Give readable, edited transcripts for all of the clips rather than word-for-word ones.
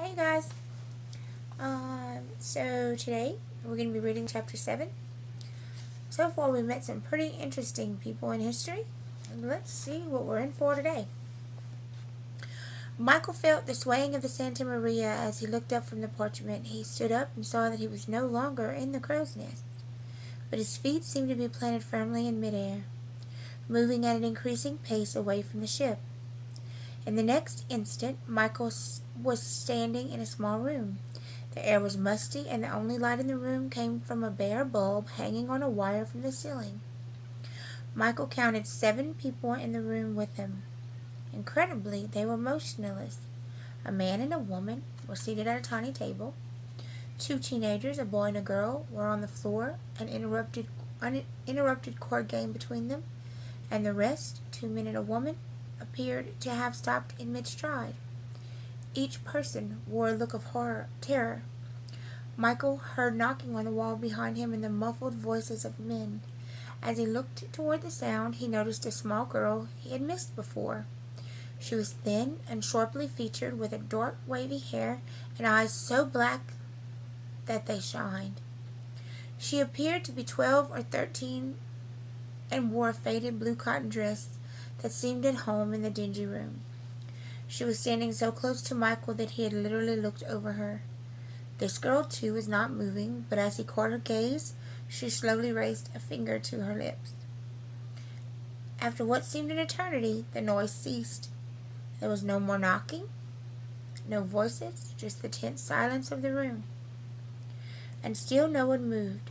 Hey guys, so today we're going to be reading chapter 7. So far we met some pretty interesting people in history. Let's see what we're in for today. Michael felt the swaying of the Santa Maria as he looked up from the parchment. He stood up and saw that he was no longer in the crow's nest, but his feet seemed to be planted firmly in midair, moving at an increasing pace away from the ship. In the next instant, Michael was standing in a small room. The air was musty, and the only light in the room came from a bare bulb hanging on a wire from the ceiling. Michael counted 7 people in the room with him. Incredibly, they were motionless. A man and a woman were seated at a tiny table. 2 teenagers, a boy and a girl, were on the floor, an uninterrupted card game between them, and the rest, 2 men and a woman, appeared to have stopped in mid-stride. Each person wore a look of terror. Michael heard knocking on the wall behind him and the muffled voices of men. As he looked toward the sound, he noticed a small girl he had missed before. She was thin and sharply featured, with a dark wavy hair and eyes so black that they shined. She appeared to be 12 or 13 and wore a faded blue cotton dress that seemed at home in the dingy room. She was standing so close to Michael that he had literally looked over her. This girl, too, was not moving, but as he caught her gaze, she slowly raised a finger to her lips. After what seemed an eternity, the noise ceased. There was no more knocking, no voices, just the tense silence of the room. And still no one moved.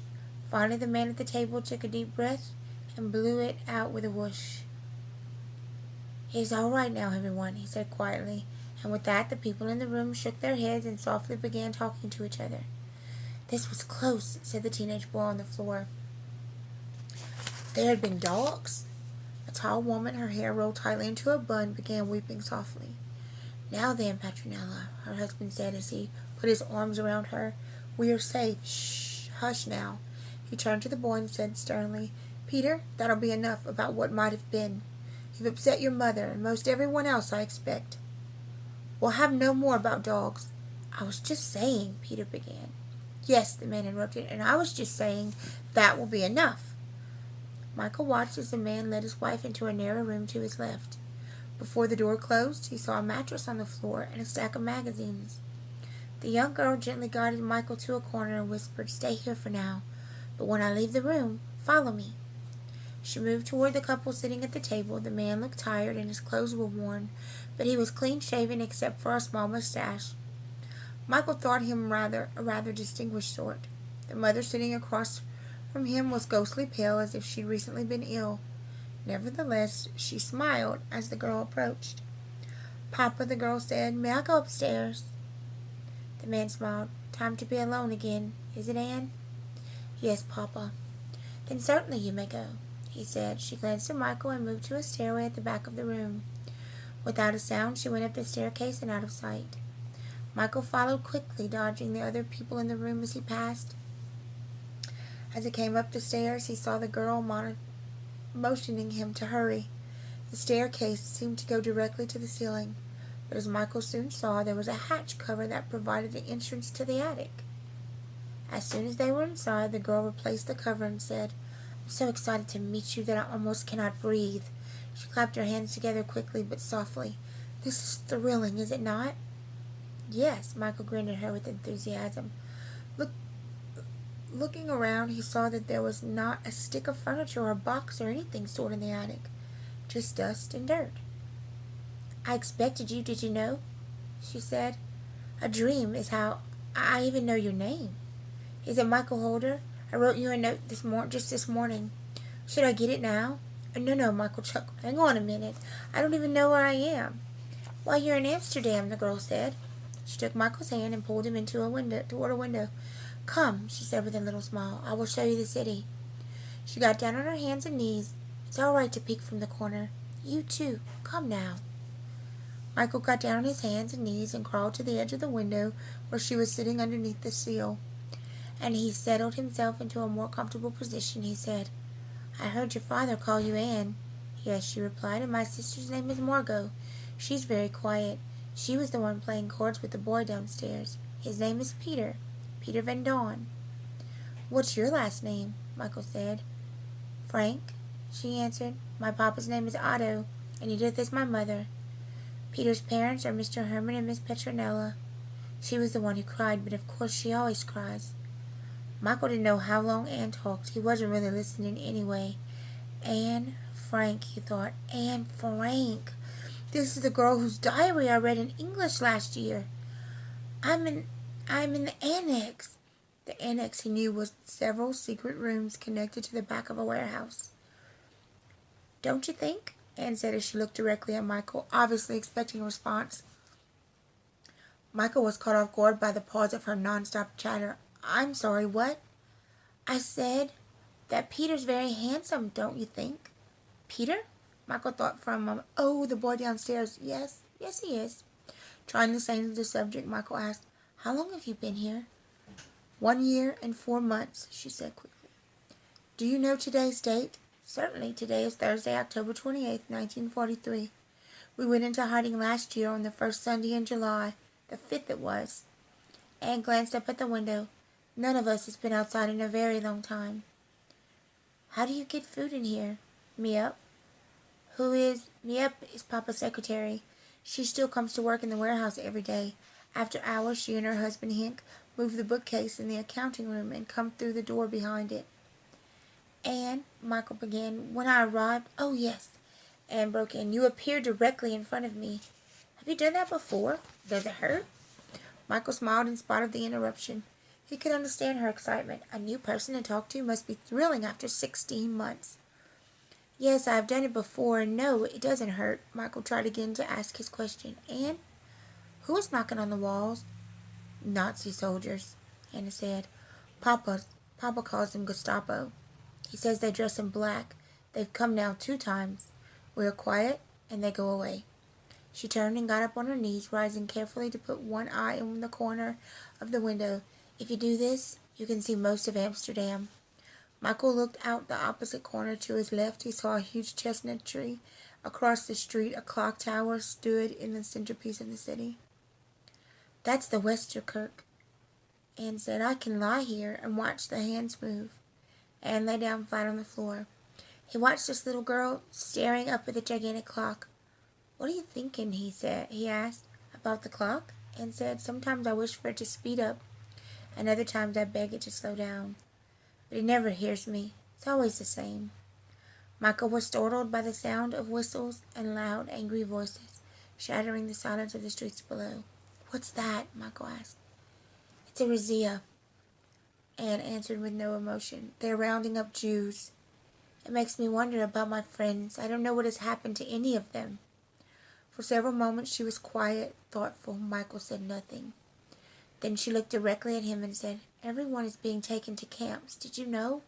Finally, the man at the table took a deep breath and blew it out with a whoosh. "It's all right now, everyone," he said quietly, and with that the people in the room shook their heads and softly began talking to each other. "This was close," said the teenage boy on the floor. "There had been dogs." A tall woman, her hair rolled tightly into a bun, began weeping softly. "Now then, Petronella," her husband said as he put his arms around her, "we are safe. Shh, hush now." He turned to the boy and said sternly, "Peter, that'll be enough about what might have been. You've upset your mother, and most everyone else, I expect. We'll have no more about dogs." "I was just saying," Peter began. "Yes," the man interrupted, "and I was just saying that will be enough." Michael watched as the man led his wife into a narrow room to his left. Before the door closed, he saw a mattress on the floor and a stack of magazines. The young girl gently guided Michael to a corner and whispered, "Stay here for now, but when I leave the room, follow me." She moved toward the couple sitting at the table. The man looked tired and his clothes were worn, but he was clean-shaven except for a small mustache. Michael thought him a rather distinguished sort. The mother sitting across from him was ghostly pale, as if she'd recently been ill. Nevertheless, she smiled as the girl approached. "Papa," the girl said, "may I go upstairs?" The man smiled. "Time to be alone again, is it, Anne?" "Yes, Papa." "Then certainly you may go," he said. She glanced at Michael and moved to a stairway at the back of the room. Without a sound, she went up the staircase and out of sight. Michael followed quickly, dodging the other people in the room as he passed. As he came up the stairs, he saw the girl motioning him to hurry. The staircase seemed to go directly to the ceiling, but as Michael soon saw, there was a hatch cover that provided the entrance to the attic. As soon as they were inside, the girl replaced the cover and said, "I'm so excited to meet you that I almost cannot breathe." She clapped her hands together quickly but softly. "This is thrilling, is it not?" "Yes," Michael grinned at her with enthusiasm. Looking around, he saw that there was not a stick of furniture or a box or anything stored in the attic, just dust and dirt. "I expected you, did you know?" she said. "A dream is how I even know your name. Is it Michael Holder? I wrote you a note just this morning. Should I get it now?" No, Michael chuckled. "Hang on a minute. I don't even know where I am." "Why, you're in Amsterdam," the girl said. She took Michael's hand and pulled him toward a window. "Come," she said with a little smile. "I will show you the city." She got down on her hands and knees. "It's all right to peek from the corner. You too. Come now." Michael got down on his hands and knees and crawled to the edge of the window where she was sitting underneath the sill. And he settled himself into a more comfortable position. He said, "I heard your father call you Anne." "Yes," she replied, "and my sister's name is Margot. She's very quiet. She was the one playing cards with the boy downstairs. His name is Peter. Peter Van Dorn. What's your last name? Michael said. Frank, she answered. My papa's name is Otto, and Edith is my mother. Peter's parents are Mr. Herman and Miss Petronella. She was the one who cried, but of course she always cries. Michael didn't know how long Anne talked. He wasn't really listening anyway. Anne Frank, he thought. Anne Frank. This is the girl whose diary I read in English last year. I'm in the annex. The annex, he knew, was several secret rooms connected to the back of a warehouse. Don't you think? Anne said as she looked directly at Michael, obviously expecting a response. Michael was caught off guard by the pause of her non-stop chatter. I'm sorry, what? I said that Peter's very handsome, don't you think? Peter? Michael thought for a moment. Oh, the boy downstairs. Yes, he is. Trying to change the subject, Michael asked, how long have you been here? 1 year and 4 months, she said quickly. Do you know today's date? Certainly, today is Thursday, October 28th, 1943. We went into hiding last year on the first Sunday in July, the 5th it was. Anne glanced up at the window. None of us has been outside in a very long time. How do you get food in here? Miep. Miep is Papa's secretary. She still comes to work in the warehouse every day. After hours, she and her husband Hank move the bookcase in the accounting room and come through the door behind it. Anne, Michael began, when I arrived, oh yes, Anne broke in, you appeared directly in front of me. Have you done that before? Does it hurt? Michael smiled in spite of the interruption. He could understand her excitement. A new person to talk to must be thrilling after 16 months. Yes, I've done it before, and no, it doesn't hurt. Michael tried again to ask his question. Anne, who is knocking on the walls? Nazi soldiers, Anna said. Papa calls them Gestapo. He says they dress in black. They've come now 2 times. We are quiet, and they go away. She turned and got up on her knees, rising carefully to put one eye in the corner of the window. If you do this, you can see most of Amsterdam. Michael looked out the opposite corner. To his left, he saw a huge chestnut tree. Across the street, a clock tower stood in the centerpiece of the city. That's the Westerkerk, Anne said. I can lie here and watch the hands move. Anne lay down flat on the floor. He watched this little girl staring up at the gigantic clock. What are you thinking, he asked. About the clock? Anne said. Sometimes I wish for it to speed up, and other times I beg it to slow down. But it never hears me. It's always the same. Michael was startled by the sound of whistles and loud, angry voices, shattering the silence of the streets below. What's that? Michael asked. It's a razzia, Anne answered with no emotion. They're rounding up Jews. It makes me wonder about my friends. I don't know what has happened to any of them. For several moments she was quiet, thoughtful. Michael said nothing. Then she looked directly at him and said, Everyone is being taken to camps. Did you know?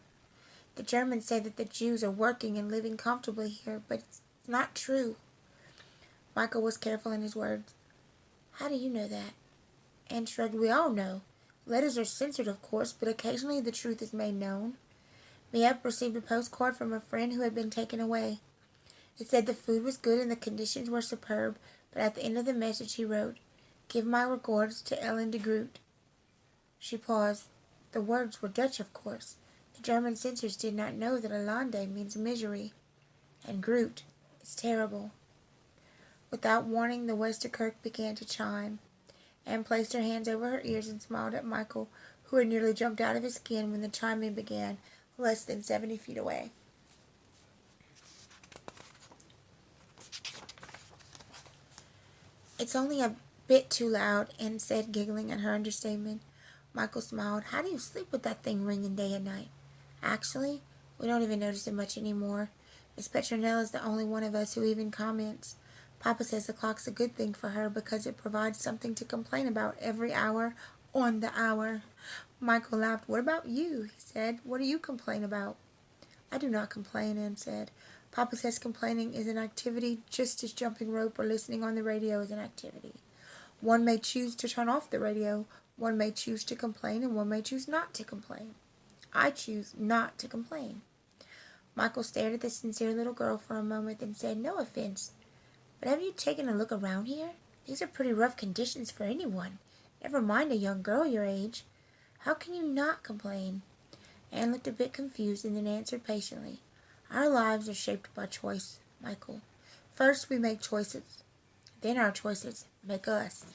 The Germans say that the Jews are working and living comfortably here, but it's not true. Michael was careful in his words. How do you know that? Anne shrugged. We all know. Letters are censored, of course, but occasionally the truth is made known. Miep received a postcard from a friend who had been taken away. It said the food was good and the conditions were superb, but at the end of the message he wrote, Give my regards to Ellen de Groot. She paused. The words were Dutch, of course. The German censors did not know that Hollande means misery, and Groot is terrible. Without warning, the Westerkerk began to chime. Anne placed her hands over her ears and smiled at Michael, who had nearly jumped out of his skin when the chiming began, less than 70 feet away. It's only a bit too loud, Anne said, giggling at her understatement. Michael smiled. How do you sleep with that thing ringing day and night? Actually, we don't even notice it much anymore. Miss Petronella is the only one of us who even comments. Papa says the clock's a good thing for her because it provides something to complain about every hour on the hour. Michael laughed. What about you? He said. What do you complain about? I do not complain, Anne said. Papa says complaining is an activity just as jumping rope or listening on the radio is an activity. One may choose to turn off the radio, one may choose to complain, and one may choose not to complain. I choose not to complain. Michael stared at the sincere little girl for a moment, then said, No offense, but have you taken a look around here? These are pretty rough conditions for anyone. Never mind a young girl your age. How can you not complain?" Anne looked a bit confused and then answered patiently. "Our lives are shaped by choice, Michael. First we make choices. Then our choices make us."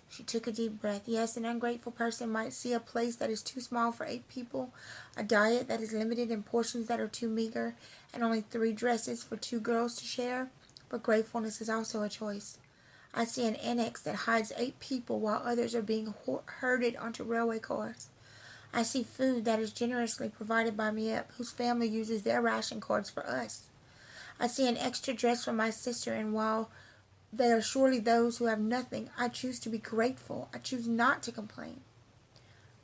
She took a deep breath. Yes, an ungrateful person might see a place that is too small for 8 people, a diet that is limited in portions that are too meager, and only 3 dresses for 2 girls to share. But gratefulness is also a choice. I see an annex that hides 8 people while others are being herded onto railway cars. I see food that is generously provided by Miep, whose family uses their ration cards for us. I see an extra dress for my sister, and while they are surely those who have nothing, I choose to be grateful. I choose not to complain.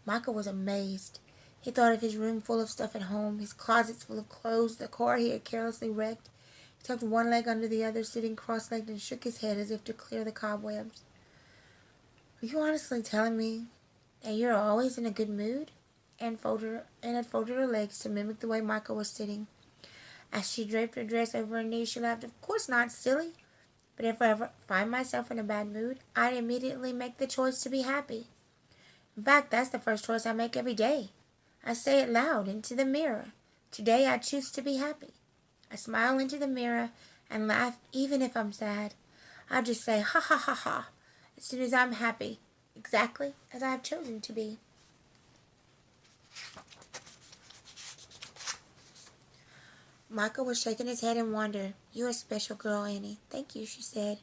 Michael was amazed. He thought of his room full of stuff at home, his closets full of clothes, the car he had carelessly wrecked. He tucked one leg under the other, sitting cross-legged, and shook his head as if to clear the cobwebs. "Are you honestly telling me that you're always in a good mood?" Anne had folded her legs to mimic the way Michael was sitting. As she draped her dress over her knees, she laughed. "Of course not, silly. But if I ever find myself in a bad mood, I immediately make the choice to be happy. In fact, that's the first choice I make every day. I say it loud into the mirror. Today I choose to be happy. I smile into the mirror and laugh even if I'm sad. I just say ha ha ha ha as soon as I'm happy, exactly as I have chosen to be." Michael was shaking his head in wonder. "You're a special girl, Annie." "Thank you," she said.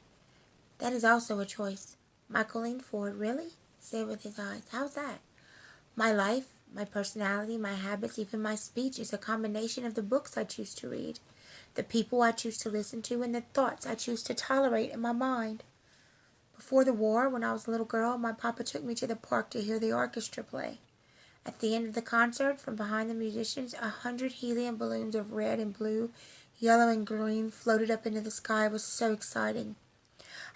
"That is also a choice." Michael leaned forward. "Really?" he said with his eyes. "How's that?" "My life, my personality, my habits, even my speech is a combination of the books I choose to read, the people I choose to listen to, and the thoughts I choose to tolerate in my mind. Before the war, when I was a little girl, my papa took me to the park to hear the orchestra play. At the end of the concert, from behind the musicians, 100 helium balloons of red and blue, yellow and green floated up into the sky. It was so exciting.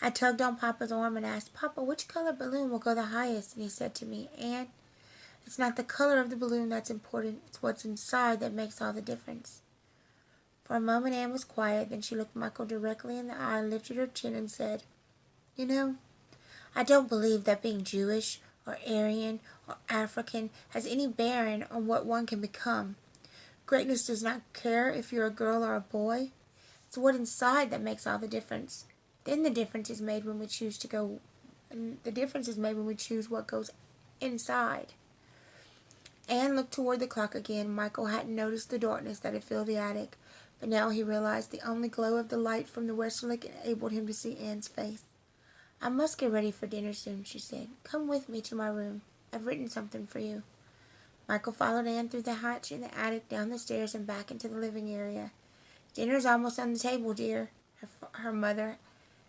I tugged on Papa's arm and asked, 'Papa, which color balloon will go the highest?' And he said to me, 'Anne, it's not the color of the balloon that's important. It's what's inside that makes all the difference.'" For a moment Anne was quiet. Then she looked Michael directly in the eye, lifted her chin, and said, "You know, I don't believe that being Jewish or Aryan or African has any bearing on what one can become. Greatness does not care if you're a girl or a boy. It's what inside that makes all the difference. Then the difference is made when we choose to go. And the difference is made when we choose what goes inside." Anne looked toward the clock again. Michael hadn't noticed the darkness that had filled the attic, but now he realized the only glow of the light from the westerlick enabled him to see Anne's face. "I must get ready for dinner soon," she said. "Come with me to my room. I've written something for you." Michael followed Anne through the hatch in the attic, down the stairs, and back into the living area. "Dinner's almost on the table, dear," her mother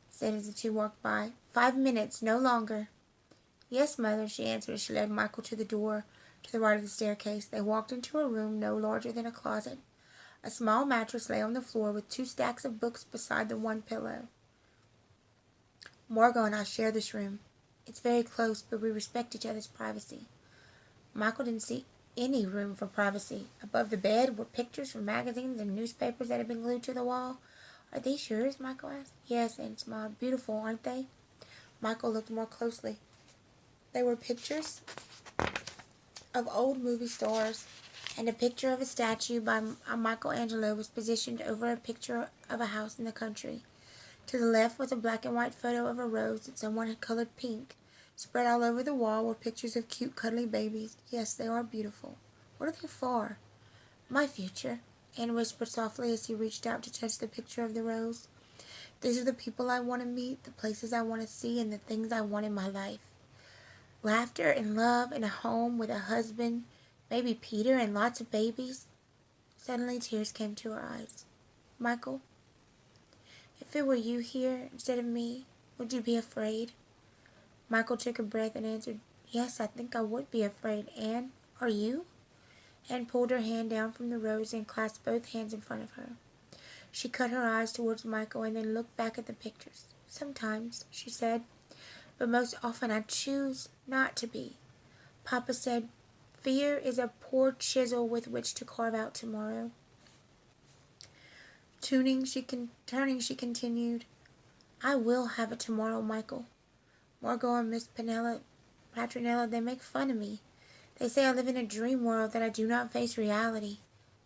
said as the two walked by. "5 minutes, no longer." "Yes, Mother," she answered as she led Michael to the door to the right of the staircase. They walked into a room no larger than a closet. A small mattress lay on the floor with 2 stacks of books beside the one pillow. "Margot and I share this room. It's very close, but we respect each other's privacy." Michael didn't see any room for privacy. Above the bed were pictures from magazines and newspapers that had been glued to the wall. "Are these yours?" Michael asked. "Yes," Anne smiled. "Beautiful, aren't they?" Michael looked more closely. They were pictures of old movie stars, and a picture of a statue by Michelangelo was positioned over a picture of a house in the country. To the left was a black and white photo of a rose that someone had colored pink. Spread all over the wall were pictures of cute, cuddly babies. "Yes, they are beautiful." "What are they for?" "My future," Anne whispered softly as he reached out to touch the picture of the rose. "These are the people I want to meet, the places I want to see, and the things I want in my life. Laughter and love and a home with a husband, maybe Peter, and lots of babies." Suddenly tears came to her eyes. "Michael, if it were you here instead of me, would you be afraid?" Michael took a breath and answered, "Yes, I think I would be afraid. Anne, are you?" Anne pulled her hand down from the rose and clasped both hands in front of her. She cut her eyes towards Michael and then looked back at the pictures. "Sometimes," she said, "but most often I choose not to be. Papa said, 'Fear is a poor chisel with which to carve out tomorrow.'" Turning, she continued, "I will have a tomorrow, Michael. Margot and Miss Petronella, they make fun of me. They say I live in a dream world, that I do not face reality.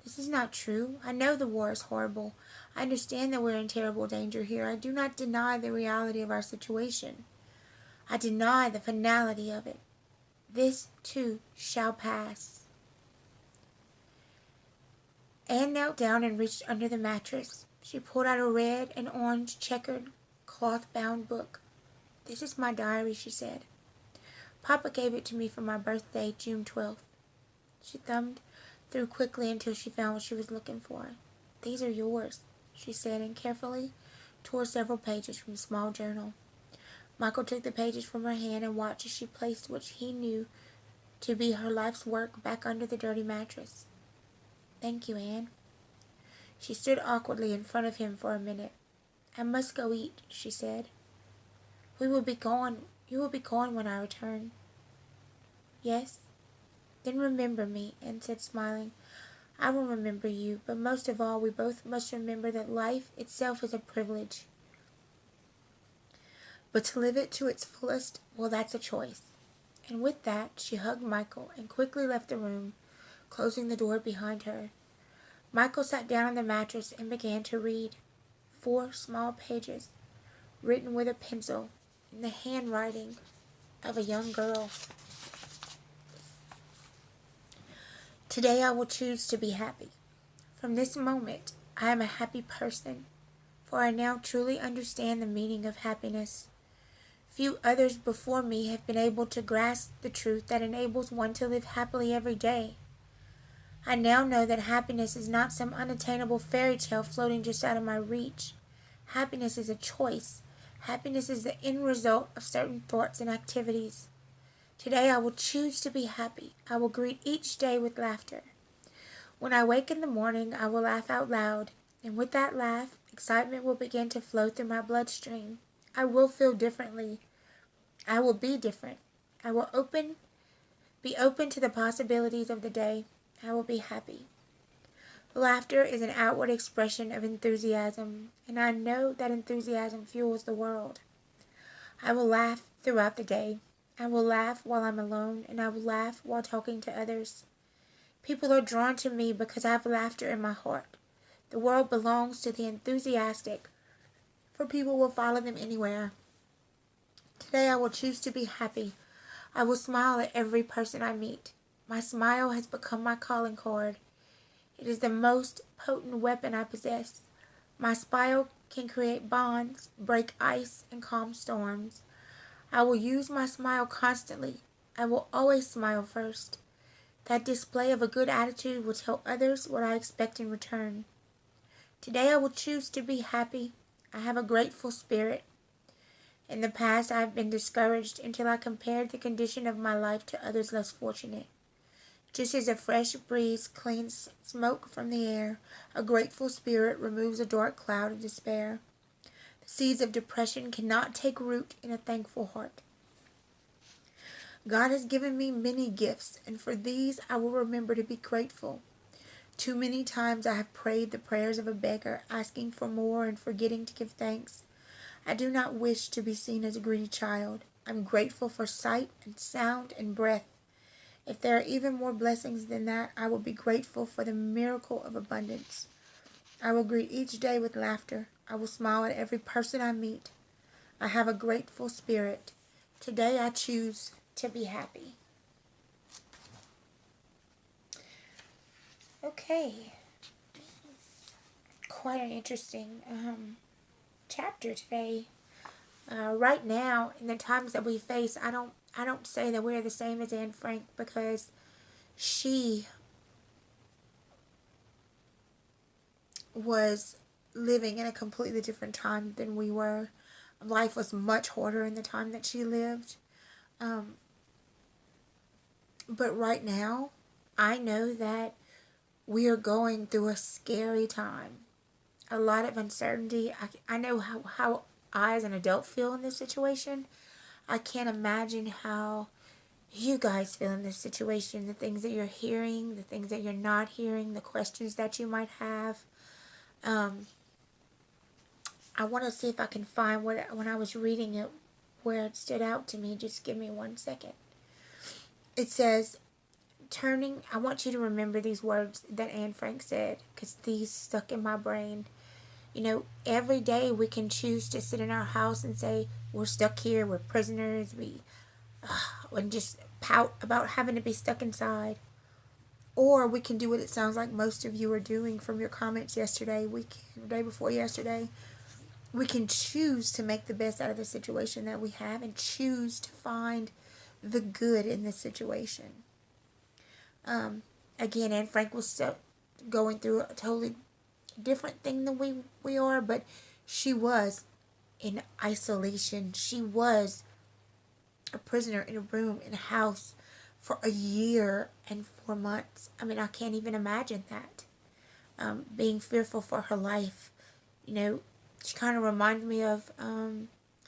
This is not true. I know the war is horrible. I understand that we're in terrible danger here. I do not deny the reality of our situation. I deny the finality of it. This, too, shall pass. Anne knelt down and reached under the mattress. She pulled out a red and orange checkered cloth-bound book. "This is my diary," she said. "Papa gave it to me for my birthday, June 12th. She thumbed through quickly until she found what she was looking for. "These are yours," she said, and carefully tore several pages from the small journal. Michael took the pages from her hand and watched as she placed what he knew to be her life's work back under the dirty mattress. "Thank you, Anne." She stood awkwardly in front of him for a minute. "I must go eat," she said. "You will be gone when I return." "Yes." "Then remember me," Anne said, smiling. "I will remember you, but most of all we both must remember that life itself is a privilege. But to live it to its fullest, well, that's a choice." And with that, she hugged Michael and quickly left the room, closing the door behind her. Michael sat down on the mattress and began to read. 4 small pages, written with a pencil, in the handwriting of a young girl. "Today I will choose to be happy. From this moment, I am a happy person, for I now truly understand the meaning of happiness. Few others before me have been able to grasp the truth that enables one to live happily every day. I now know that happiness is not some unattainable fairy tale floating just out of my reach. Happiness is a choice. Happiness is the end result of certain thoughts and activities. Today I will choose to be happy. I will greet each day with laughter. When I wake in the morning, I will laugh out loud, and with that laugh, excitement will begin to flow through my bloodstream. I will feel differently. I will be different. I will be open to the possibilities of the day. I will be happy. Laughter is an outward expression of enthusiasm, and I know that enthusiasm fuels the world. I will laugh throughout the day. I will laugh while I'm alone, and I will laugh while talking to others. People are drawn to me because I have laughter in my heart. The world belongs to the enthusiastic, for people will follow them anywhere. Today I will choose to be happy. I will smile at every person I meet. My smile has become my calling card. It is the most potent weapon I possess. My smile can create bonds, break ice, and calm storms. I will use my smile constantly. I will always smile first. That display of a good attitude will tell others what I expect in return. Today I will choose to be happy. I have a grateful spirit. In the past I have been discouraged until I compared the condition of my life to others less fortunate. Just as a fresh breeze cleans smoke from the air, a grateful spirit removes a dark cloud of despair. The seeds of depression cannot take root in a thankful heart. God has given me many gifts, and for these I will remember to be grateful. Too many times I have prayed the prayers of a beggar, asking for more and forgetting to give thanks. I do not wish to be seen as a greedy child. I'm grateful for sight and sound and breath. If there are even more blessings than that, I will be grateful for the miracle of abundance. I will greet each day with laughter. I will smile at every person I meet. I have a grateful spirit. Today I choose to be happy. Okay. Quite an interesting chapter today. Right now, in the times that we face, I don't say that we're the same as Anne Frank, because she was living in a completely different time than we were. Life was much harder in the time that she lived. But right now, I know that we are going through a scary time. A lot of uncertainty. I know how I as an adult feel in this situation. I can't imagine how you guys feel in this situation. The things that you're hearing, the things that you're not hearing, the questions that you might have. I want to see if I can find when I was reading it, where it stood out to me. Just give me 1 second. It says, turning, I want you to remember these words that Anne Frank said, because these stuck in my brain. You know, every day we can choose to sit in our house and say, we're stuck here, we're prisoners, and just pout about having to be stuck inside. Or we can do what it sounds like most of you are doing from your comments yesterday, day before yesterday. We can choose to make the best out of the situation that we have and choose to find the good in this situation. Again, Anne Frank was going through a totally different thing than we are, but she was in isolation. She was a prisoner in a room, in a house, for a year and 4 months. I mean, I can't even imagine that. Being fearful for her life. You know, she kind of reminded me of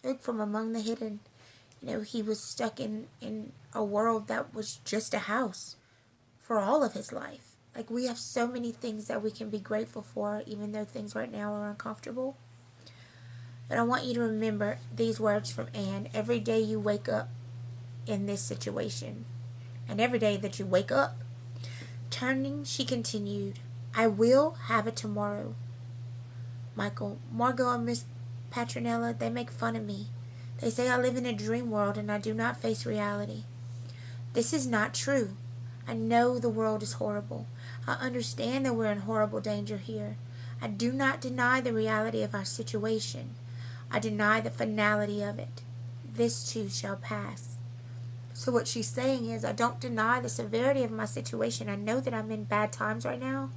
Luke from Among the Hidden. You know, he was stuck in a world that was just a house for all of his life. Like, we have so many things that we can be grateful for, even though things right now are uncomfortable. But I want you to remember these words from Anne. Every day you wake up in this situation, and every day that you wake up. Turning, she continued, I will have it tomorrow. Michael, Margot, and Miss Petronella, they make fun of me. They say I live in a dream world and I do not face reality. This is not true. I know the world is horrible. I understand that we're in horrible danger here. I do not deny the reality of our situation. I deny the finality of it. This too shall pass. So what she's saying is, I don't deny the severity of my situation. I know that I'm in bad times right now,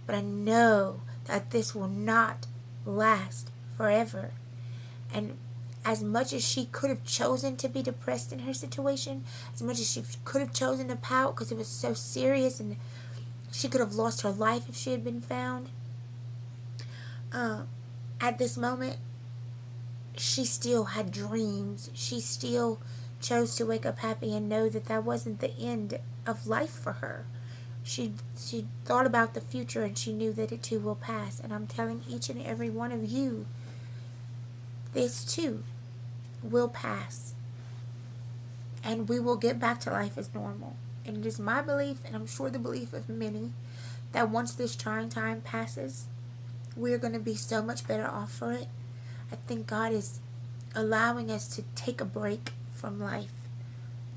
but I know that this will not last forever. And as much as she could have chosen to be depressed in her situation, as much as she could have chosen to pout because it was so serious and she could have lost her life if she had been found, at this moment, she still had dreams. She still chose to wake up happy and know that that wasn't the end of life for her. She thought about the future and she knew that it too will pass. And I'm telling each and every one of you, this too will pass. And we will get back to life as normal. And it is my belief, and I'm sure the belief of many, that once this trying time passes, we're going to be so much better off for it. I think God is allowing us to take a break from life,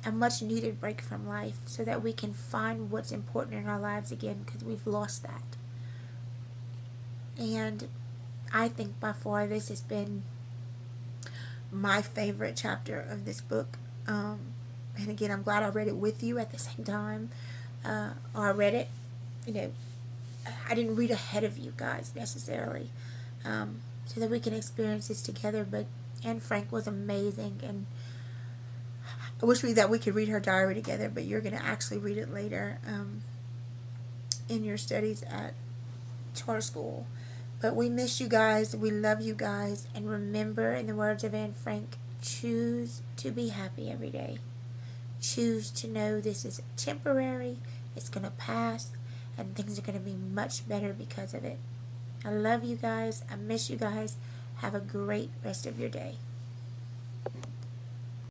a much needed break from life, so that we can find what's important in our lives again, because we've lost that. And I think by far this has been my favorite chapter of this book. And again, I'm glad I read it with you at the same time. Or I read it, I didn't read ahead of you guys necessarily, so that we can experience this together. But Anne Frank was amazing, and I wish that we could read her diary together, but you're going to actually read it later in your studies at charter school. But we miss you guys. We love you guys. And remember, in the words of Anne Frank, choose to be happy every day. Choose to know this is temporary. It's going to pass. And things are going to be much better because of it. I love you guys. I miss you guys. Have a great rest of your day.